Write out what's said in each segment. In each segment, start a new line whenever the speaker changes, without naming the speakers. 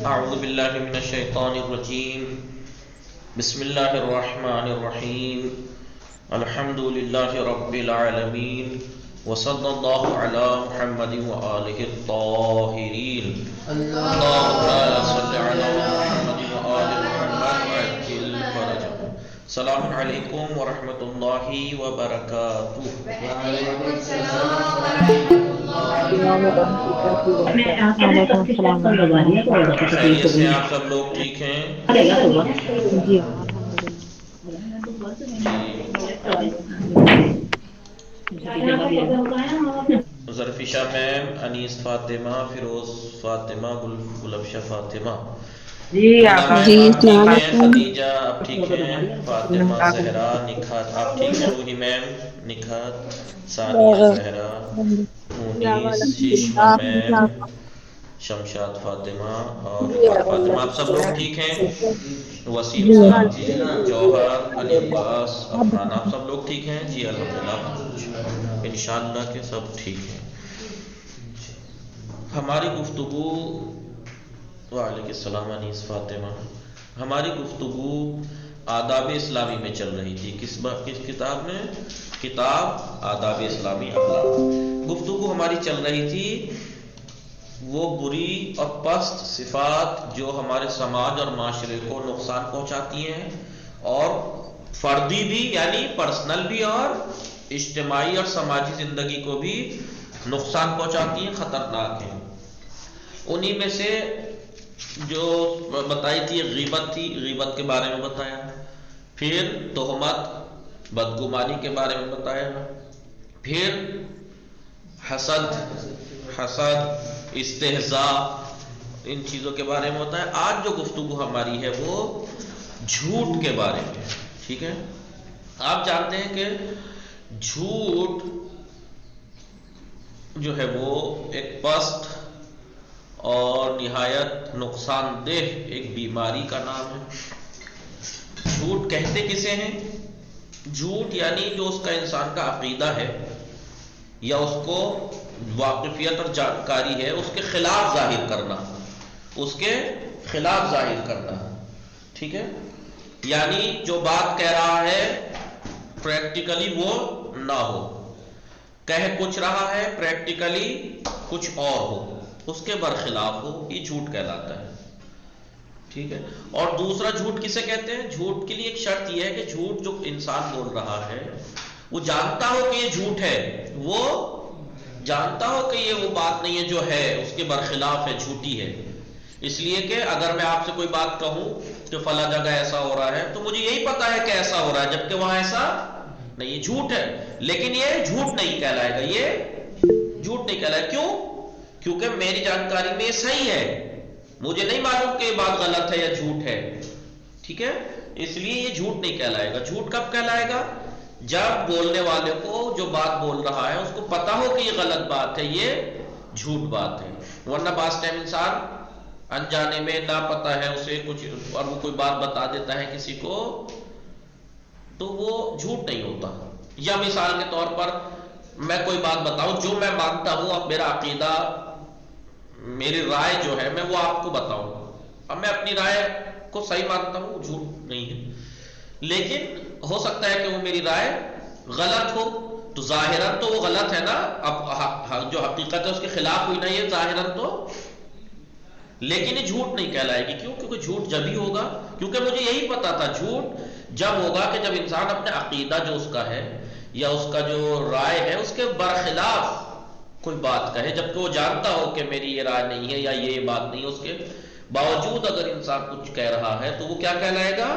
اعوذ باللہ من الشیطان الرجیم بسم اللہ الرحمن الرحیم الحمد للہ رب العالمین وصلی اللہ علی محمد وآلہ الطاہرین اللہم صل علی محمد وآل محمد وعجل فرجہ. السلام علیکم ورحمۃ اللہ وبرکاتہ.
وعلیکم السلام ورحمۃ
وعلیکم السلام
خیریت سے آپ سب لوگ ٹھیک ہیں؟
جی
ظرفشہ میم، انیس فاطمہ، فیروز فاطمہ، گلبشہ فاطمہ.
جی
آپ ٹھیک ہیں؟ خدیجہ آپ ٹھیک ہیں؟ فاطمہ زہرا، نکھت آپ ٹھیک ہیں؟ روحی میم، نکھت، ثانیہ زہرا، مونیس، شیشما میم، شمشاد فاطمہ اور فاطمہ، آپ سب لوگ ٹھیک ہیں؟ وسیم صاحب جی، جوہر، علی عباس، افران، آپ سب لوگ ٹھیک ہیں؟ جی الحمدللہ، انشاءاللہ کہ سب ٹھیک ہیں. ہماری گفتگو، وعلیکم السلام انیس فاطمہ، ہماری گفتگو آداب اسلامی میں چل رہی تھی. کس کتاب میں؟ کتاب آداب اسلامی اخلاق. گفتگو ہماری چل رہی تھی وہ بری اور پست صفات جو ہمارے سماج اور معاشرے کو نقصان پہنچاتی ہیں، اور فردی بھی یعنی پرسنل بھی اور اجتماعی اور سماجی زندگی کو بھی نقصان پہنچاتی ہیں، خطرناک ہیں. انہی میں سے جو بتائی تھی غیبت تھی، غیبت کے بارے میں بتایا، پھر تہمت بدگمانی کے بارے میں بتایا، پھر حسد استہزاء ان چیزوں کے بارے میں بتایا. آج جو گفتگو ہماری ہے وہ جھوٹ کے بارے میں. ٹھیک ہے، آپ جانتے ہیں کہ جھوٹ جو ہے وہ ایک پست اور نہایت نقصان دہ ایک بیماری کا نام ہے. جھوٹ کہتے کسے ہیں؟ جھوٹ یعنی جو اس کا انسان کا عقیدہ ہے یا اس کو واقفیت اور جانکاری ہے، اس کے خلاف ظاہر کرنا، اس کے خلاف ظاہر کرنا. ٹھیک ہے، یعنی جو بات کہہ رہا ہے پریکٹیکلی وہ نہ ہو، کہہ کچھ رہا ہے پریکٹیکلی کچھ اور ہو، اس کے برخلاف ہو، یہ جھوٹ کہلاتا ہے. ٹھیک ہے، اور دوسرا جھوٹ کسے کہتے ہیں؟ جھوٹ کے لیے ایک شرط یہ ہے کہ جھوٹ جو انسان بول رہا ہے وہ جانتا ہو کہ یہ جھوٹ ہے، وہ جانتا ہو کہ یہ وہ بات نہیں ہے جو ہے، اس کے برخلاف ہے، جھوٹی ہے. اس لیے کہ اگر میں آپ سے کوئی بات کہوں کہ فلاں جگہ ایسا ہو رہا ہے تو مجھے یہی پتا ہے کہ ایسا ہو رہا ہے، جبکہ وہاں ایسا نہیں، یہ جھوٹ ہے. لیکن یہ جھوٹ نہیں کہلائے گا، یہ جھوٹ نہیں کہلائے. کیوں؟ کیونکہ میری جانکاری میں یہ صحیح ہے، مجھے نہیں معلوم کہ یہ بات غلط ہے یا جھوٹ ہے. ٹھیک ہے، اس لیے یہ جھوٹ نہیں کہلائے گا. جھوٹ کب کہلائے گا؟ جب بولنے والے کو جو بات بول رہا ہے اس کو پتا ہو کہ یہ غلط بات ہے، یہ جھوٹ بات ہے. ورنہ بعض ٹائم انسان انجانے میں نہ پتا ہے اسے کچھ اور وہ کوئی بات بتا دیتا ہے کسی کو تو وہ جھوٹ نہیں ہوتا. یا مثال کے طور پر میں کوئی بات بتاؤں جو میں مانتا ہوں، اب میرا عقیدہ، میری رائے جو ہے میں وہ آپ کو بتاؤں، اب میں اپنی رائے کو صحیح مانتا ہوں، جھوٹ نہیں ہے. لیکن ہو سکتا ہے کہ وہ میری رائے غلط ہو، تو ظاہراً تو وہ غلط ہے نا، اب جو حقیقت ہے اس کے خلاف ہوئی نا یہ ظاہراً تو، لیکن یہ جھوٹ نہیں کہلائے گی. کیوں؟ کیونکہ جھوٹ جب ہی ہوگا، کیونکہ مجھے یہی پتا تھا، جھوٹ جب ہوگا کہ جب انسان اپنے عقیدہ جو اس کا ہے یا اس کا جو رائے ہے اس کے برخلاف کوئی بات کہے، جبکہ وہ جانتا ہو کہ میری یہ رائے نہیں ہے یا یہ بات نہیں ہے، اس کے باوجود اگر انسان کچھ کہہ رہا ہے تو وہ کیا کہلائے گا؟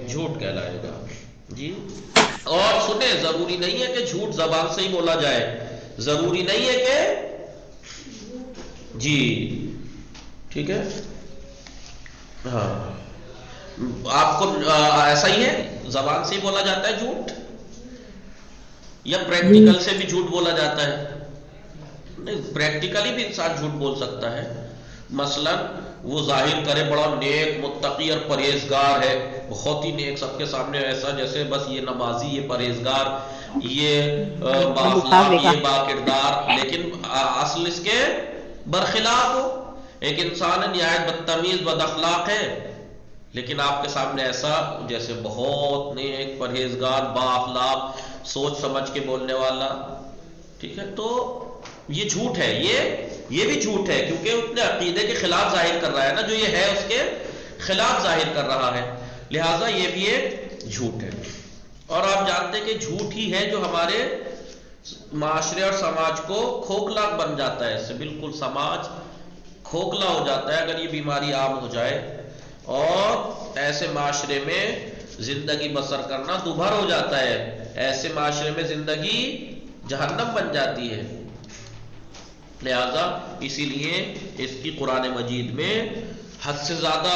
جھوٹ کہلائے گا. جی، اور سنیں، ضروری نہیں ہے کہ جھوٹ زبان سے ہی بولا جائے، ضروری نہیں ہے کہ جی، ٹھیک ہے، ہاں، آپ کو ایسا ہی ہے زبان سے ہی بولا جاتا ہے جھوٹ، یا پریکٹیکل سے بھی جھوٹ بولا جاتا ہے؟ نہیں، پریکٹیکلی بھی انسان جھوٹ بول سکتا ہے. مثلا وہ ظاہر کرے بڑا نیک متقی اور پرہیزگار ہے، بہت ہی نیک، سب کے سامنے ایسا جیسے بس یہ نمازی، یہ پرہیزگار، یہ با اخلاق، یہ با کردار، لیکن اصل اس کے برخلاف ہو. ایک انسان ہے نہایت بدتمیز بد اخلاق ہے، لیکن آپ کے سامنے ایسا جیسے بہت نیک پرہیزگار با اخلاق سوچ سمجھ کے بولنے والا، ٹھیک ہے؟ تو یہ جھوٹ ہے، یہ بھی جھوٹ ہے، کیونکہ اپنے عقیدے کے خلاف ظاہر کر رہا ہے نا، جو یہ ہے اس کے خلاف ظاہر کر رہا ہے، لہٰذا یہ بھی ایک جھوٹ ہے۔ اور آپ جانتے ہیں کہ جھوٹ ہی ہے جو ہمارے معاشرے اور سماج کو کھوکھلا بن جاتا ہے، اس سے بالکل سماج کھوکھلا ہو جاتا ہے اگر یہ بیماری عام ہو جائے، اور ایسے معاشرے میں زندگی بسر کرنا دوبھر ہو جاتا ہے، ایسے معاشرے میں زندگی جہنم بن جاتی ہے۔ لہذا اسی لیے اس کی قرآن مجید میں حد سے زیادہ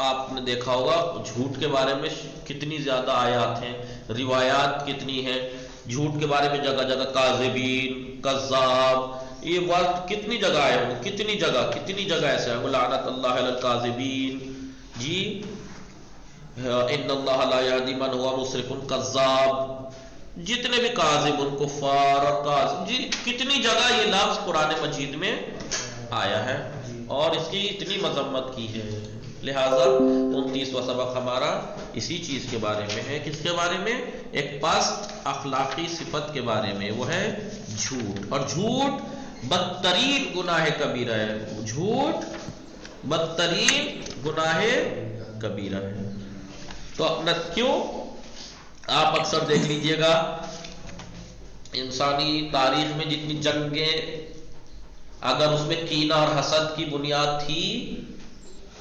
آپ نے دیکھا ہوگا جھوٹ کے بارے میں کتنی زیادہ آیات ہیں، روایات کتنی ہیں جھوٹ کے بارے میں، جگہ جگہ کاذبین، کذاب، یہ وقت کتنی جگہ آئے ہوں، کتنی جگہ ایسے ہے، لعنت اللہ علی الکاذبین، جی ان اللہ لا یہدی من ہوا مسرف کذاب، جتنے بھی کاذب کفار اور کاذب، جی کتنی جگہ یہ لفظ قرآن مجید میں آیا ہے اور اس کی اتنی مذمت کی ہے۔ لہٰذا 29واں سبق ہمارا اسی چیز کے بارے میں ہے، کس کے بارے میں؟ ایک پست اخلاقی صفت کے بارے میں، وہ ہے جھوٹ، اور جھوٹ بدترین گناہ کبیرہ ہے، جھوٹ بدترین گناہ کبیرہ ہے۔ تو اپنا کیوں آپ اکثر دیکھ لیجئے گا انسانی تاریخ میں جتنی جنگیں، اگر اس میں کینہ اور حسد کی بنیاد تھی،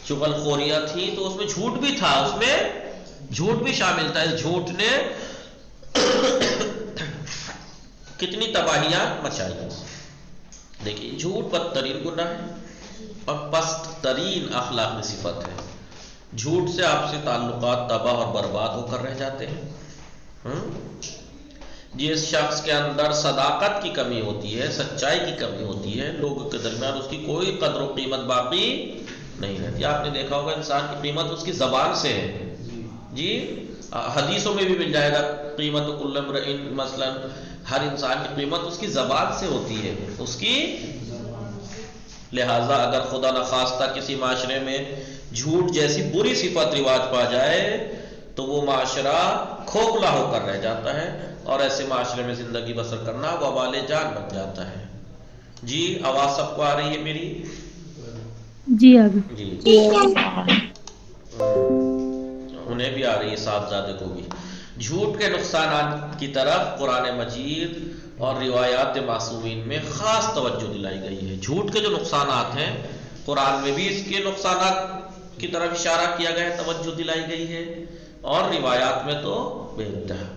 چغل خوریاں تھی، تو اس میں جھوٹ بھی تھا، اس میں جھوٹ بھی شامل تھا۔ اس جھوٹ نے کتنی تباہیاں مچائی۔ دیکھیے جھوٹ بدترین گناہ ہے اور پست ترین اخلاقی صفت ہے۔ جھوٹ سے آپ سے تعلقات تباہ اور برباد ہو کر رہ جاتے ہیں۔ جس شخص کے اندر صداقت کی کمی ہوتی ہے، سچائی کی کمی ہوتی ہے، لوگوں کے درمیان اس کی کوئی قدر و قیمت باقی نہیں رہتی۔ آپ نے دیکھا ہوگا انسان کی قیمت اس کی زبان سے ہے، جی حدیثوں میں بھی مل جائے گا، قیمت کل امرئ، مثلا ہر انسان کی قیمت اس کی زبان سے ہوتی ہے، اس کی۔ لہٰذا اگر خدا نخواستہ کسی معاشرے میں جھوٹ جیسی بری صفت رواج پا جائے تو وہ معاشرہ کھوکھلا ہو کر رہ جاتا ہے، اور ایسے معاشرے میں زندگی بسر کرنا وبال جان بن جاتا ہے۔ جی آواز سب کو آ رہی ہے میری؟
جی ابھی
جی انہیں بھی آ رہی ہے، صاحبزادے کو بھی۔ جھوٹ کے نقصانات کی طرف قرآن مجید اور روایات معصومین میں خاص توجہ دلائی گئی ہے۔ جھوٹ کے جو نقصانات ہیں قرآن میں بھی اس کے نقصانات کی طرف اشارہ کیا گیا ہے، توجہ دلائی گئی ہے، اور روایات میں تو بے انتہا۔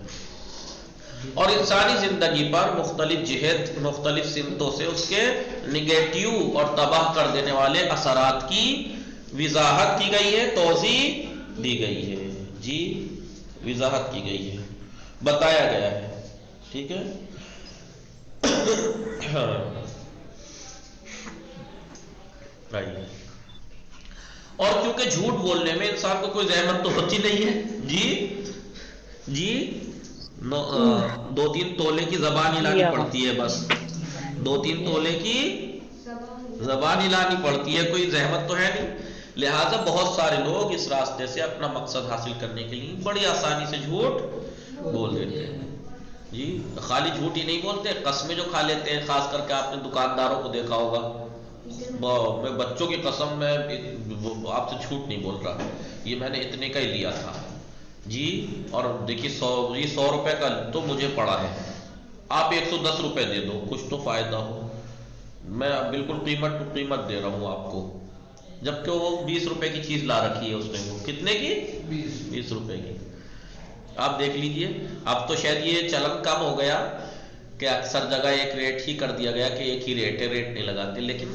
اور انسانی زندگی پر مختلف جہت، مختلف سمتوں سے اس کے نگیٹیو اور تباہ کر دینے والے اثرات کی وضاحت کی گئی ہے، توضیح دی گئی ہے، جی وضاحت کی گئی ہے، بتایا گیا ہے، ٹھیک ہے۔ اور کیونکہ جھوٹ بولنے میں انسان کو کوئی زحمت تو ہوتی نہیں ہے، جی 2-3 تولے کی زبان ہلانی پڑتی ہے، بس 2-3 تولے کی زبان ہلانی پڑتی ہے، کوئی زحمت تو ہے نہیں۔ لہٰذا بہت سارے لوگ اس راستے سے اپنا مقصد حاصل کرنے کے لیے بڑی آسانی سے جھوٹ بول دیتے ہیں، جی خالی جھوٹ ہی نہیں بولتے، قسمیں جو کھا لیتے ہیں، خاص کر کے آپ نے دکانداروں کو دیکھا ہوگا، میں بچوں کی قسم میں آپ سے جھوٹ نہیں بول رہا، یہ میں نے اتنے کا ہی لیا تھا، جی اور دیکھیے 100 روپے کا تو مجھے پڑا ہے، آپ 110 روپے دے دو، کچھ تو فائدہ ہو، میں بالکل قیمت ٹو قیمت دے رہا ہوں آپ کو، جبکہ وہ 20 روپے کی چیز لا رکھی ہے اس نے، وہ کتنے کی؟ 20 روپے کی۔ آپ دیکھ لیجئے، اب تو شاید یہ چلن کم ہو گیا کہ اکثر جگہ ایک ریٹ ہی کر دیا گیا کہ ایک ہی ریٹ ہے، ریٹ نہیں لگاتے، لیکن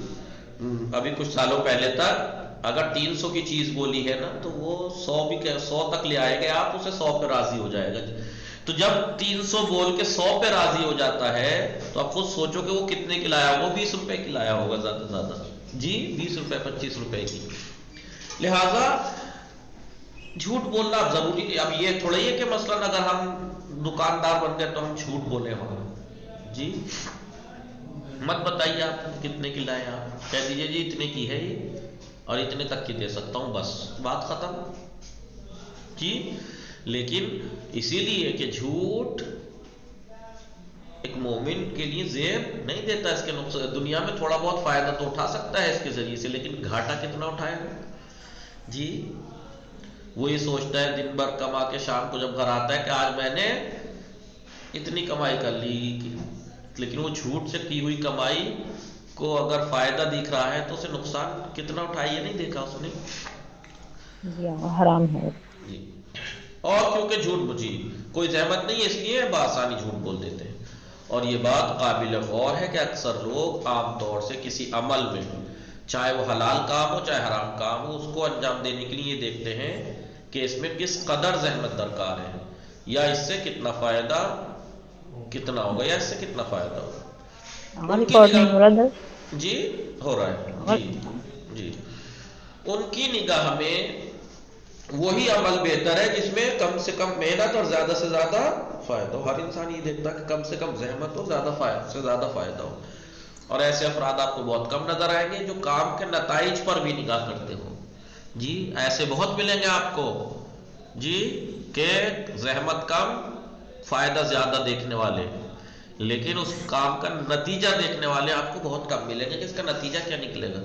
ابھی کچھ سالوں پہلے تک اگر 300 کی چیز بولی ہے نا تو وہ 100 تک لے آئے گا، آپ اسے 100 پہ راضی ہو جائے گا، تو جب 300 بول کے 100 پہ راضی ہو جاتا ہے تو آپ خود سوچو کہ وہ کتنے کی لایا ہوگا، 20 روپے کی لایا ہوگا زیادہ سے زیادہ، جی 20 روپے 25 روپے کی۔ لہٰذا جھوٹ بولنا اب ضروری ہے، اب یہ تھوڑا ہی ہے کہ مثلاً اگر ہم دکاندار بن گئے تو ہم جھوٹ بولے ہوں، جی مت بتائیے آپ کتنے کی لائے، آپ کہہ دیجیے جی اتنے کی ہے یہ اور اتنے تک کی دے سکتا ہوں، بس بات ختم جی۔ لیکن اسی لیے کہ جھوٹ ایک مومن کے لیے زیب نہیں دیتا، اس کے نقصان دنیا میں تھوڑا بہت فائدہ تو اٹھا سکتا ہے اس کے ذریعے سے، لیکن گھاٹا کتنا اٹھائے گا جی۔ وہ یہ سوچتا ہے دن بھر کما کے شام کو جب گھر آتا ہے کہ آج میں نے اتنی کمائی کر لی، لیکن وہ جھوٹ سے کی ہوئی کمائی کو اگر فائدہ دکھ رہا ہے تو اسے نقصان کتنا اٹھایا یہ نہیں دیکھا اس نے
جی حرام ہے
جی۔ اور کیونکہ جھوٹ جی کوئی زحمت نہیں ہے، اس لیے بآسانی جھوٹ بول دیتے ہیں۔ اور یہ بات قابل غور ہے کہ اکثر لوگ عام طور سے کسی عمل میں، چاہے وہ حلال کام ہو چاہے حرام کام ہو، اس کو انجام دینے کے لیے یہ دیکھتے ہیں کہ اس میں کس قدر زحمت درکار ہے، یا اس سے کتنا فائدہ کتنا ہوگا، یا اس سے کتنا فائدہ ہوگا۔ ان کی
ریکارڈ نہیں ہو رہا
نگاہ
در
جی ہو رہا ہے جی جی، ان کی نگاہ میں وہی عمل بہتر ہے جس میں کم سے کم محنت اور زیادہ سے زیادہ فائدہ ہو۔ ہر انسان یہ دیکھتا ہے کہ کم سے کم زحمت ہو، زیادہ فائدہ ہو۔ اور ایسے افراد آپ کو بہت کم نظر آئیں گے جو کام کے نتائج پر بھی نگاہ کرتے ہو جی۔ ایسے بہت ملیں گے آپ کو جی کہ زحمت کم فائدہ زیادہ دیکھنے والے، لیکن اس کام کا نتیجہ دیکھنے والے آپ کو بہت کم ملیں گے کہ اس کا نتیجہ کیا نکلے گا۔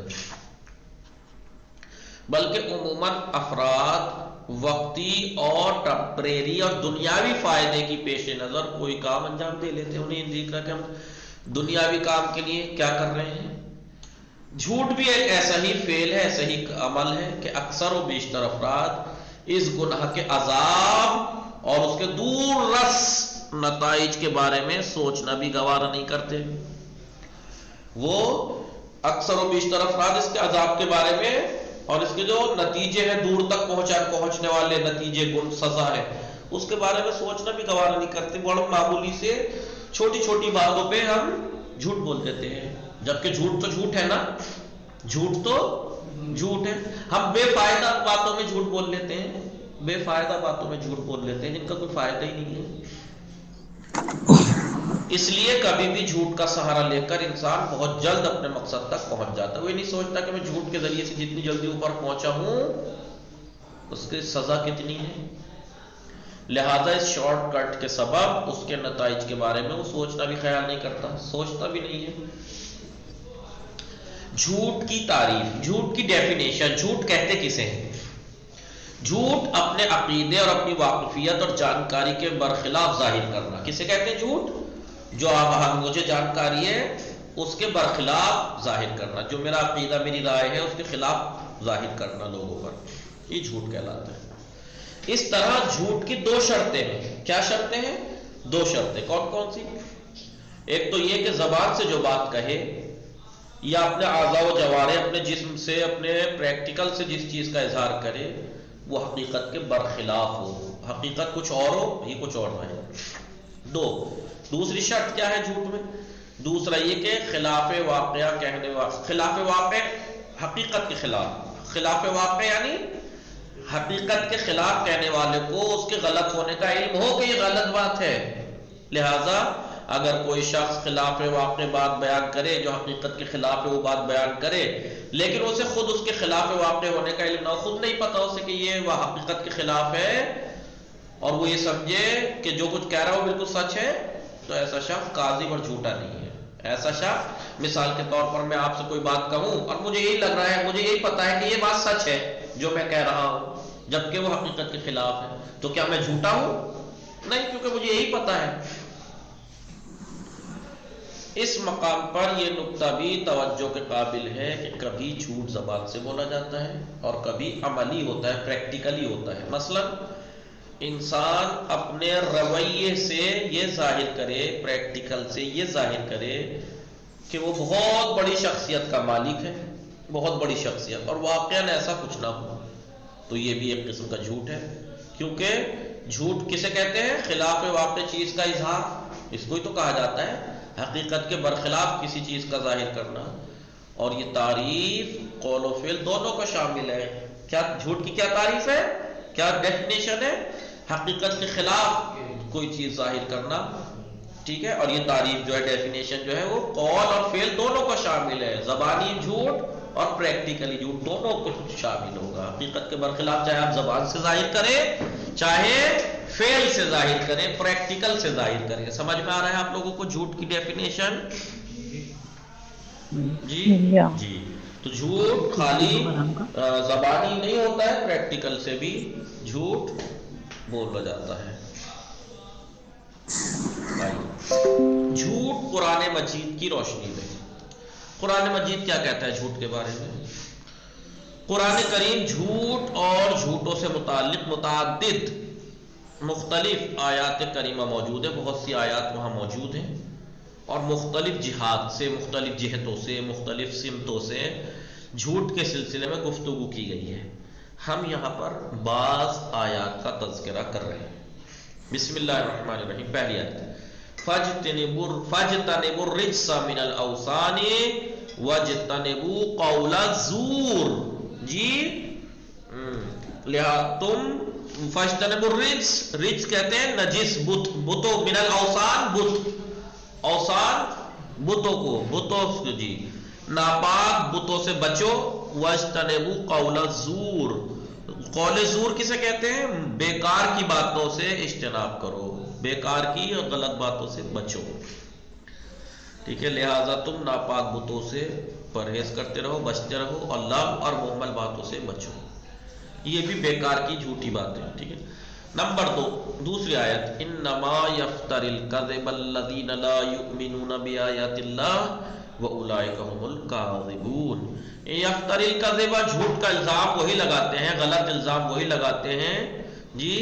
بلکہ عموماً افراد وقتی اور ٹمپریری اور دنیاوی فائدے کی پیش نظر کوئی کام انجام دے لیتے ہیں، انہیں دیکھ رہا کہ ہم دنیاوی کام کے لیے کیا کر رہے ہیں۔ جھوٹ بھی ایک ایسا ہی فعل ہے، ایسا ہی عمل ہے کہ اکثر و بیشتر افراد اس گناہ کے عذاب اور اس کے دور رس نتائج کے بارے میں سوچنا بھی گوارا نہیں کرتے۔ وہ اکثر و بیشتر افراد اس کے عذاب کے بارے میں اور اس کے جو نتیجے ہیں دور تک پہنچنے والے نتیجے سزا ہے اس کے بارے میں سوچنا بھی گوارا نہیں کرتے۔ بڑا معمولی سے چھوٹی چھوٹی باتوں پہ ہم جھوٹ بول دیتے ہیں، جبکہ جھوٹ تو جھوٹ ہے نا، جھوٹ تو جھوٹ ہے۔ ہم بے فائدہ باتوں میں جھوٹ بول لیتے ہیں، بے فائدہ باتوں میں جھوٹ بول لیتے ہیں جن کا کوئی فائدہ ہی نہیں ہے۔ اس لیے کبھی بھی جھوٹ کا سہارا لے کر انسان بہت جلد اپنے مقصد تک پہنچ جاتا ہے۔ وہ یہ نہیں سوچتا کہ میں جھوٹ کے ذریعے سے جتنی جلدی اوپر پہنچا ہوں اس کی سزا کتنی ہے، لہذا اس شارٹ کٹ کے سبب اس کے نتائج کے بارے میں وہ سوچنا بھی خیال نہیں کرتا، سوچتا بھی نہیں ہے۔ جھوٹ کی تعریف، جھوٹ کی ڈیفینیشن، جھوٹ کہتے کسے ہیں؟ جھوٹ اپنے عقیدے اور اپنی واقفیت اور جانکاری کے برخلاف ظاہر کرنا کسے کہتے ہیں؟ جھوٹ جو مجھے جانکاری ہے اس کے برخلاف ظاہر کرنا، جو میرا عقیدہ میری رائے ہے اس کے خلاف ظاہر کرنا لوگوں پر، یہ جھوٹ کہلاتا ہے۔ اس طرح جھوٹ کی دو شرطیں ہیں۔ کیا شرطیں ہیں؟ دو شرطیں۔ کون کون سی؟ ایک تو یہ کہ زبان سے جو بات کہے یا اپنے اعضاء و جوارح، اپنے جسم سے، اپنے پریکٹیکل سے جس چیز کا اظہار کرے وہ حقیقت کے برخلاف ہو، حقیقت کچھ اور ہو یہ کچھ اور رہے۔ دو، دوسری شرط کیا ہے جھوٹ میں؟ دوسرا یہ کہ خلاف واقعہ کہنے والا، خلاف واقع حقیقت کے خلاف، خلاف واقع یعنی حقیقت کے خلاف کہنے والے کو اس کے غلط ہونے کا علم ہو کہ یہ غلط بات ہے، لہذا اگر کوئی شخص خلاف واقع بات بیان کرے جو حقیقت کے خلاف وہ بات بیان کرے، لیکن اسے خود اس کے خلاف واقع ہونے کا علم نہ ہو، خود نہیں پتا اسے کہ یہ وہ حقیقت کے خلاف ہے، اور وہ یہ سمجھے کہ جو کچھ کہہ رہا ہے وہ بالکل سچ ہے، تو ایسا شخص کاذب اور جھوٹا نہیں ہے۔ ایسا شخص، مثال کے طور پر میں آپ سے کوئی بات کہوں اور مجھے یہی لگ رہا ہے، مجھے یہی پتا ہے کہ یہ بات سچ ہے جو میں کہہ رہا ہوں، جبکہ وہ حقیقت کے خلاف ہے، تو کیا میں جھوٹا ہوں؟ نہیں، کیونکہ مجھے یہی پتا ہے۔ اس مقام پر یہ نکتہ بھی توجہ کے قابل ہے کہ کبھی جھوٹ زبان سے بولا جاتا ہے اور کبھی عملی ہوتا ہے، پریکٹیکلی ہوتا ہے۔ مثلا انسان اپنے رویے سے یہ ظاہر کرے، پریکٹیکل سے یہ ظاہر کرے کہ وہ بہت بڑی شخصیت کا مالک ہے، بہت بڑی شخصیت، اور واقعاً ایسا کچھ نہ ہو، تو یہ بھی ایک قسم کا جھوٹ ہے۔ کیونکہ جھوٹ کسے کہتے ہیں؟ خلاف واقع چیز کا اظہار، اس کو ہی تو کہا جاتا ہے، حقیقت کے برخلاف کسی چیز کا ظاہر کرنا۔ اور یہ تعریف قول و فعل دونوں کو شامل ہے۔ کیا جھوٹ کی کیا تعریف ہے، کیا ڈیفینیشن ہے؟ حقیقت کے خلاف کوئی چیز ظاہر کرنا ٹھیک ہے، اور یہ تعریف جو ہے ڈیفینیشن جو ہے وہ قول اور فعل دونوں کو شامل ہے، زبانی جھوٹ اور پریکٹیکلی جھوٹ دونوں کو شامل ہوگا۔ حقیقت کے برخلاف چاہے آپ زبان سے ظاہر کریں چاہے فعل سے ظاہر کریں، پریکٹیکل سے ظاہر کریں۔ سمجھ میں آ رہا ہے آپ لوگوں کو جھوٹ کی ڈیفینیشن؟ جی جی، تو جھوٹ خالی زبانی نہیں ہوتا ہے، پریکٹیکل سے بھی جھوٹ بولا جاتا ہے۔ جھوٹ قرآن مجید کی روشنی میں، قرآن مجید کیا کہتا ہے جھوٹ کے بارے میں؟ قرآن کریم جھوٹ اور جھوٹوں سے متعلق متعدد مختلف آیات کریمہ موجود ہے، بہت سی آیات وہاں موجود ہیں، اور مختلف جہات سے، مختلف جہتوں سے، مختلف سمتوں سے جھوٹ کے سلسلے میں گفتگو کی گئی ہے۔ ہم یہاں پر بعض آیات کا تذکرہ کر رہے ہیں۔ بسم اللہ الرحمن الرحیم، پہلی آیت، فَاجْتَنِبُوا الرِّجْسَ مِنَ الْأَوْثَانِ وَاجْتَنِبُوا قَوْلَ الزُّورِ۔ جی تم فَاجْتَنِبُوا الرِّجْسَ، رجس کہتے ہیں نجس بتوں، من الاوثان بت، اوثان بتوں کو، بتوں جی ناپاک بتوں سے بچو، وَاجْتَنِبُوا قَوْلَ الزُّورِ، قول زور کسے کہتے ہیں؟ بیکار کی باتوں سے اجتناب کرو، بیکار کی اور غلط باتوں سے بچو، ٹھیک ہے، لہٰذا تم ناپاک بتوں سے پرہیز کرتے رہو، بچتے رہو، اور لغو اور محمل باتوں سے بچو، یہ بھی بیکار کی جھوٹی باتیں، ٹھیک ہے۔ نمبر 2، دوسری آیت، انما یفتری الکذب الذین لا یؤمنون بآیات اللہ واولئک هم الکاذبون۔ یفتری الکذب، جھوٹ کا الزام وہی لگاتے ہیں، غلط الزام وہی لگاتے ہیں، جی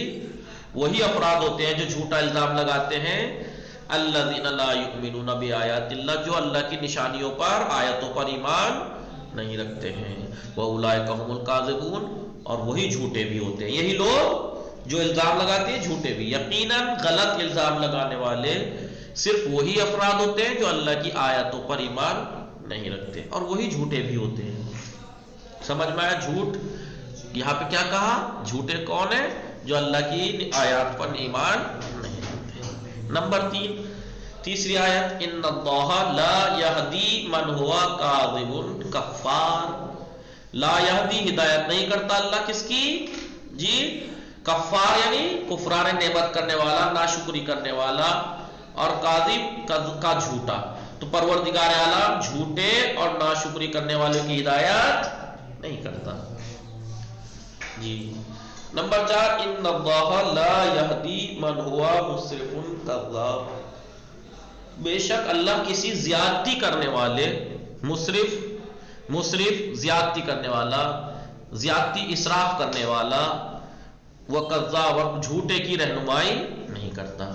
وہی افراد ہوتے ہیں جو جھوٹا الزام لگاتے ہیں، الذین لا یؤمنون بآیات اللہ، جو اللہ کی نشانیوں پر، آیتوں پر ایمان نہیں رکھتے ہیں، واولئک هم الکاذبون، اور وہی جھوٹے بھی ہوتے ہیں، یہی لوگ جو الزام لگاتے ہیں جھوٹے بھی۔ یقیناً غلط الزام لگانے والے صرف وہی افراد ہوتے ہیں جو اللہ کی آیتوں پر ایمان نہیں رکھتے، اور وہی جھوٹے بھی ہوتے ہیں۔ سمجھ میں آیا؟ جھوٹ یہاں پہ کیا کہا؟ جھوٹے کون ہیں؟ جو اللہ کی آیات پر ایمان نہیں رکھتے۔ نمبر 3، تیسری آیت، ان اللہ لا یہدی من ہوا کاذب کفار۔ لا یہدی، ہدایت نہیں کرتا اللہ کس کی؟ جی کفار یعنی کفران نعمت کرنے والا، ناشکری کرنے والا، اور کاذب کا جھوٹا، تو پروردگار عالم جھوٹے اور ناشکری کرنے والوں کی ہدایت نہیں کرتا۔ جی نمبر 4، ان اللہ لا یہدی من ہوا مسرف کذاب۔ بے شک اللہ کسی زیادتی کرنے والے، مصرف زیادتی کرنے والا، زیادتی اسراف کرنے والا، وَكَذَّابَ، جھوٹے کی رہنمائی نہیں کرتا۔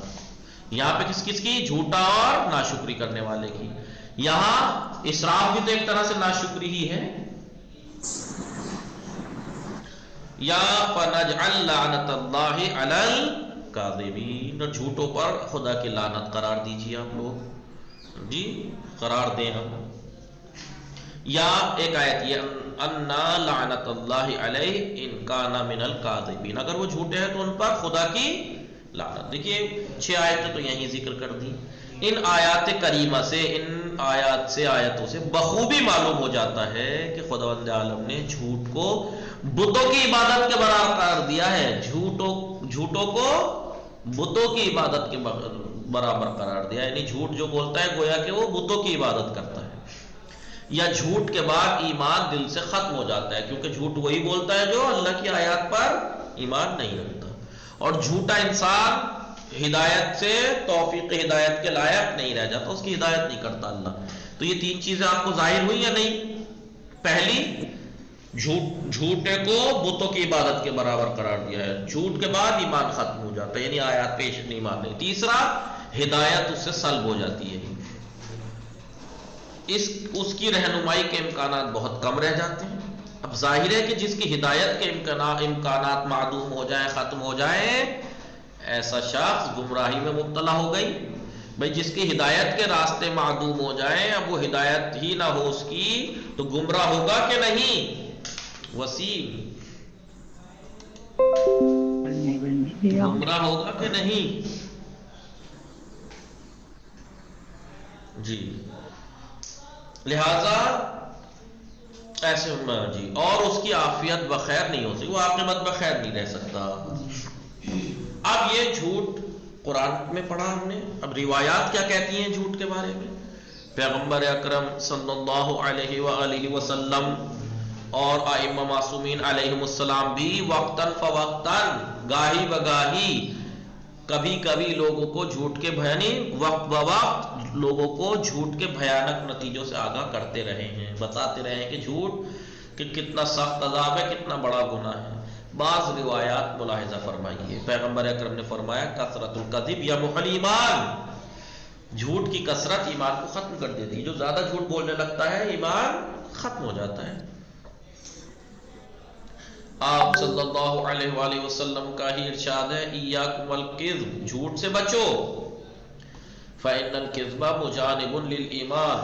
یہاں پہ کس کی؟ جھوٹا اور ناشکری کرنے والے کی۔ یہاں اسراف بھی تو ایک طرح سے ناشکری ہی ہے۔ یا فَنَجْعَلْ لَعْنَتَ اللَّهِ عَلَى الْكَاذِبِينَ، جھوٹوں پر خدا کی لعنت قرار دیجیے آپ لوگ، جی قرار دیں ہم۔ یا ایک آیت یہ، انا لعنت اللہ علیہ ان کان من الکاذبین، اگر وہ جھوٹے ہیں تو ان پر خدا کی لعنت۔ دیکھیے 6 آیتیں تو یہیں ذکر کر دی۔ ان آیات کریمہ سے، ان آیات سے، آیتوں سے بخوبی معلوم ہو جاتا ہے کہ خداوند عالم نے جھوٹ کو بتوں کی عبادت کے برابر قرار دیا ہے، جھوٹوں کو بتوں کی عبادت کے برابر قرار دیا، یعنی جھوٹ جو بولتا ہے گویا کہ وہ بتوں کی عبادت کرتا ہے، یا جھوٹ کے بعد ایمان دل سے ختم ہو جاتا ہے، کیونکہ جھوٹ وہی بولتا ہے جو اللہ کی آیات پر ایمان نہیں رکھتا، اور جھوٹا انسان ہدایت سے، توفیق ہدایت کے لائق نہیں رہ جاتا، اس کی ہدایت نہیں کرتا اللہ۔ تو یہ 3 چیزیں آپ کو ظاہر ہوئی یا نہیں؟ پہلی، جھوٹے کو بتوں کی عبادت کے برابر قرار دیا ہے، جھوٹ کے بعد ایمان ختم ہو جاتا ہے، یعنی آیات پیش نہیں مان رہی۔ تیسرا، ہدایت اس سے سلب ہو جاتی ہے، اس کی رہنمائی کے امکانات بہت کم رہ جاتے ہیں۔ اب ظاہر ہے کہ جس کی ہدایت کے امکانات معدوم ہو جائیں، ختم ہو جائیں، ایسا شخص گمراہی میں مبتلا ہو گئی۔ بھئی جس کی ہدایت کے راستے معدوم ہو جائیں، اب وہ ہدایت ہی نہ ہو اس کی، تو گمراہ ہوگا کہ نہیں؟ وسیم، گمراہ ہوگا کہ نہیں؟ جی لہذا ایسے جی، اور اس کی عافیت بخیر نہیں ہو سکتی، وہ عاقبت بخیر نہیں رہ سکتا۔ اب یہ جھوٹ قرآن میں پڑھا ہم نے، اب روایات کیا کہتی ہیں جھوٹ کے بارے میں؟ پیغمبر اکرم صلی اللہ علیہ وآلہ وسلم اور ائمہ معصومین علیہم السلام بھی وقتاً فوقتاً، گاہی بگاہی، کبھی کبھی لوگوں کو جھوٹ کے وقت بوقت لوگوں کو جھوٹ کے بھیانک نتیجوں سے آگاہ کرتے رہے ہیں، بتاتے رہے ہیں کہ جھوٹ کہ کتنا سخت عذاب ہے، کتنا بڑا گناہ ہے۔ بعض روایات ملاحظہ فرمائیے، پیغمبر اکرم نے فرمایا کثرت الکذب یمحو الایمان، جھوٹ کی کثرت ایمان کو ختم کر دیتی ہے، جو زیادہ جھوٹ بولنے لگتا ہے ایمان ختم ہو جاتا ہے۔ آپ صلی اللہ علیہ وآلہ وسلم کا ہی ارشاد ہے ایاکم الکذب، جھوٹ سے بچو، فإن الکذب مجانب للایمان،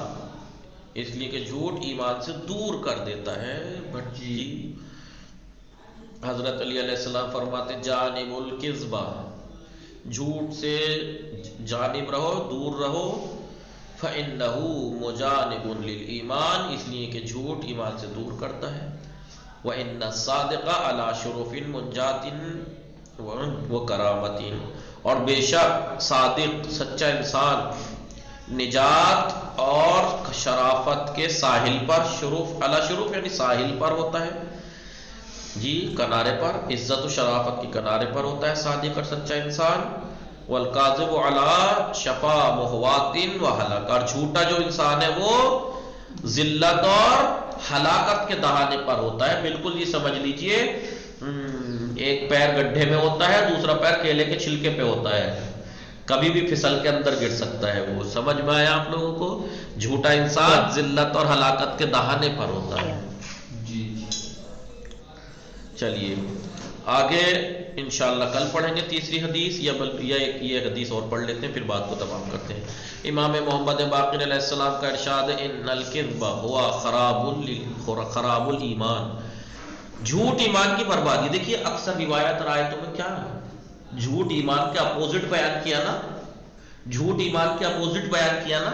اس لیے کہ جھوٹ ایمان سے دور کر دیتا ہے۔ بٹ جی حضرت علی علیہ السلام فرماتے جانب الکذب، جھوٹ سے جانب رہو، دور رہو، فإنہ مجانب للایمان، اس لیے کہ جھوٹ ایمان سے دور کرتا ہے۔ وَإِنَّ الصَّادِقَ عَلَى شُرُفٍ مُنْجَاتٍ وَكَرَامَةٍ، اور بے شک صادق سچا انسان نجات اور شرافت کے ساحل پر، شرف علی شرف یعنی ساحل پر ہوتا ہے جی، کنارے پر، عزت و شرافت کی کنارے پر ہوتا ہے صادق اور سچا انسان۔ وَالْكَاذِبُ عَلَى شَفَا مُهْوَاتٍ وَهَلَكَ، اور جھوٹا جو انسان ہے وہ ذلت اور ہلاکت کے دہانے پر ہوتا ہے۔ بالکل یہ سمجھ لیجئے ایک پیر گڈھے میں ہوتا ہے، دوسرا پیر کیلے کے چھلکے پہ ہوتا ہے، کبھی بھی پھسل کے اندر گر سکتا ہے۔ وہ سمجھ میں آیا آپ لوگوں کو؟ جھوٹا انسان ذلت اور ہلاکت کے دہانے پر ہوتا ہے۔ چلیے آگے انشاءاللہ کل پڑھیں گے تیسری حدیث، یا یہ حدیث اور پڑھ لیتے ہیں پھر بات کو تمام کرتے ہیں۔ امام محمد باقر علیہ السلام کا ارشاد ہے ان الکذب ہوا خراب الایمان، جھوٹ ایمان کی بربادی۔ دیکھیے اکثر روایت اور آیتوں میں کیا ہے، جھوٹ ایمان کے اپوزٹ بیان کیا نا، جھوٹ ایمان کے اپوزٹ بیان کیا نا،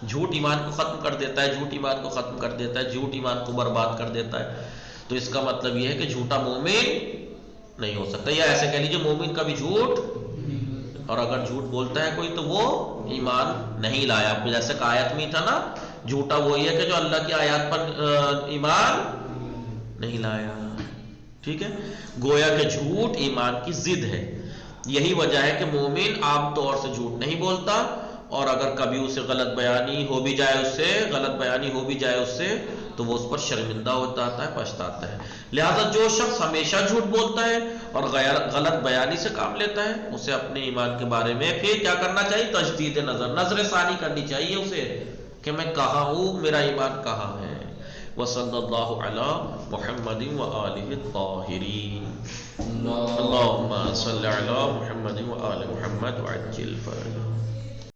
جھوٹ ایمان کو ختم کر دیتا ہے، جھوٹ ایمان کو ختم کر دیتا ہے، جھوٹ ایمان کو برباد کر دیتا ہے۔ تو اس کا مطلب یہ ہے کہ جھوٹا مومن نہیں ہو سکتا، یا ایسے کہہ لیجیے مومن کا بھی جھوٹ، اور اگر جھوٹ بولتا ہے کوئی تو وہ ایمان نہیں لایا۔ جیسے کہ آیت میں تھا نا، جھوٹا وہی ہے کہ جو اللہ کی آیات پر ایمان نہیں لایا، ٹھیک ہے؟ گویا کہ جھوٹ ایمان کی ضد ہے۔ یہی وجہ ہے کہ مومن عام طور سے جھوٹ نہیں بولتا، اور اگر کبھی اسے غلط بیانی ہو بھی جائے اس سے تو وہ اس پر شرمندہ ہوتا ہے، پچھتاتا ہے۔ لہذا جو شخص ہمیشہ جھوٹ بولتا ہے اور غلط بیانی سے کام لیتا ہے، اسے اپنے ایمان کے بارے میں پھر کیا کرنا چاہیے؟ تجدید نظر ثانی کرنی چاہیے اسے کہ میں کہاں ہوں، میرا ایمان کہاں ہے۔ وصلی اللہ علی محمد وآلہ الطاہرین، اللہم صلی علی محمد وآل محمد وعجل فرجہ۔